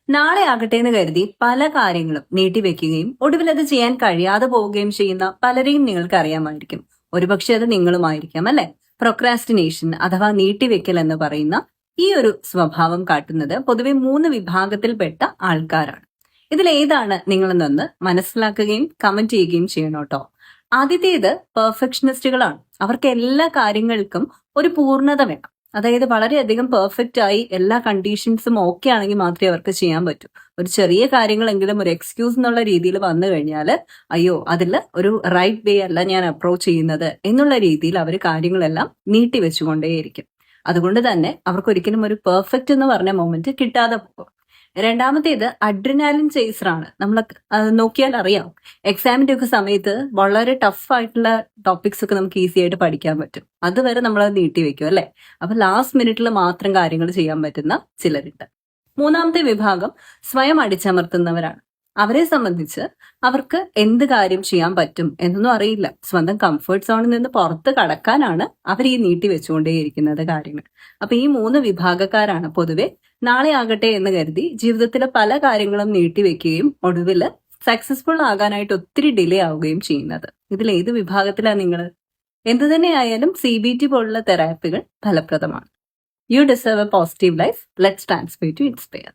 നാളെ ആകട്ടെ എന്ന് കരുതി പല കാര്യങ്ങളും നീട്ടിവെക്കുകയും ഒടുവിൽ അത് ചെയ്യാൻ കഴിയാതെ പോവുകയും ചെയ്യുന്ന പലരെയും നിങ്ങൾക്ക് അറിയാമായിരിക്കും. ഒരുപക്ഷെ അത് നിങ്ങളുമായിരിക്കാം അല്ലെ? പ്രൊക്രാസ്റ്റിനേഷൻ അഥവാ നീട്ടിവെക്കൽ എന്ന് പറയുന്ന ഈ ഒരു സ്വഭാവം കാട്ടുന്നത് പൊതുവെ 3 വിഭാഗത്തിൽപ്പെട്ട ആൾക്കാരാണ്. ഇതിൽ ഏതാണ് നിങ്ങളെന്നൊന്ന് മനസ്സിലാക്കുകയും കമന്റ് ചെയ്യുകയും ചെയ്യണം കേട്ടോ. ആദ്യത്തേത് പെർഫെക്ഷനിസ്റ്റുകളാണ്. അവർക്ക് എല്ലാ കാര്യങ്ങൾക്കും ഒരു പൂർണ്ണത വേണം. അതായത് വളരെയധികം പെർഫെക്റ്റ് ആയി എല്ലാ കണ്ടീഷൻസും ഓക്കെ ആണെങ്കിൽ മാത്രമേ അവർക്ക് ചെയ്യാൻ പറ്റൂ. ഒരു ചെറിയ കാര്യങ്ങളെങ്കിലും ഒരു എക്സ്ക്യൂസ് എന്നുള്ള രീതിയിൽ വന്നു കഴിഞ്ഞാൽ അയ്യോ അതിൽ ഒരു റൈറ്റ് വേ അല്ല ഞാൻ അപ്രോച്ച് ചെയ്യുന്നത് എന്നുള്ള രീതിയിൽ അവർ കാര്യങ്ങളെല്ലാം നീട്ടി വെച്ചുകൊണ്ടേയിരിക്കും. അതുകൊണ്ട് തന്നെ അവർക്ക് ഒരിക്കലും ഒരു പെർഫെക്റ്റ് എന്ന് പറഞ്ഞ മൊമെന്റ് കിട്ടാതെ പോകും. രണ്ടാമത്തേത് അഡ്രിനാലിൻ ചേസർ ആണ്. നമ്മൾ നോക്കിയാൽ അറിയാം, എക്സാമിന്റെ ഒക്കെ സമയത്ത് വളരെ ടഫ് ആയിട്ടുള്ള ടോപ്പിക്സ് ഒക്കെ നമുക്ക് ഈസി ആയിട്ട് പഠിക്കാൻ പറ്റും. അതുവരെ നമ്മൾ അത് നീട്ടി വെക്കും അല്ലെ? അപ്പൊ ലാസ്റ്റ് മിനിറ്റിൽ മാത്രം കാര്യങ്ങൾ ചെയ്യാൻ പറ്റുന്ന ചിലരുണ്ട്. മൂന്നാമത്തെ വിഭാഗം സ്വയം അടിച്ചമർത്തുന്നവരാണ്. അവരെ സംബന്ധിച്ച് അവർക്ക് എന്ത് കാര്യം ചെയ്യാൻ പറ്റും എന്നൊന്നും അറിയില്ല. സ്വന്തം കംഫർട്ട് സോണിൽ നിന്ന് പുറത്ത് കടക്കാനാണ് അവർ ഈ നീട്ടി വെച്ചുകൊണ്ടേയിരിക്കുന്നത് കാര്യങ്ങൾ. അപ്പൊ ഈ 3 വിഭാഗക്കാരാണ് പൊതുവെ നാളെ ആകട്ടെ എന്ന് കരുതി ജീവിതത്തിലെ പല കാര്യങ്ങളും നീട്ടിവെക്കുകയും ഒടുവിൽ സക്സസ്ഫുൾ ആകാനായിട്ട് ഒത്തിരി ഡിലേ ആവുകയും ചെയ്യുന്നത്. ഇതിൽ ഏത് വിഭാഗത്തിലാണ് നിങ്ങൾ? എന്തു തന്നെയായാലും CBT പോലുള്ള തെറാപ്പികൾ ഫലപ്രദമാണ്. You deserve a positive life. Let's transfer to inspire.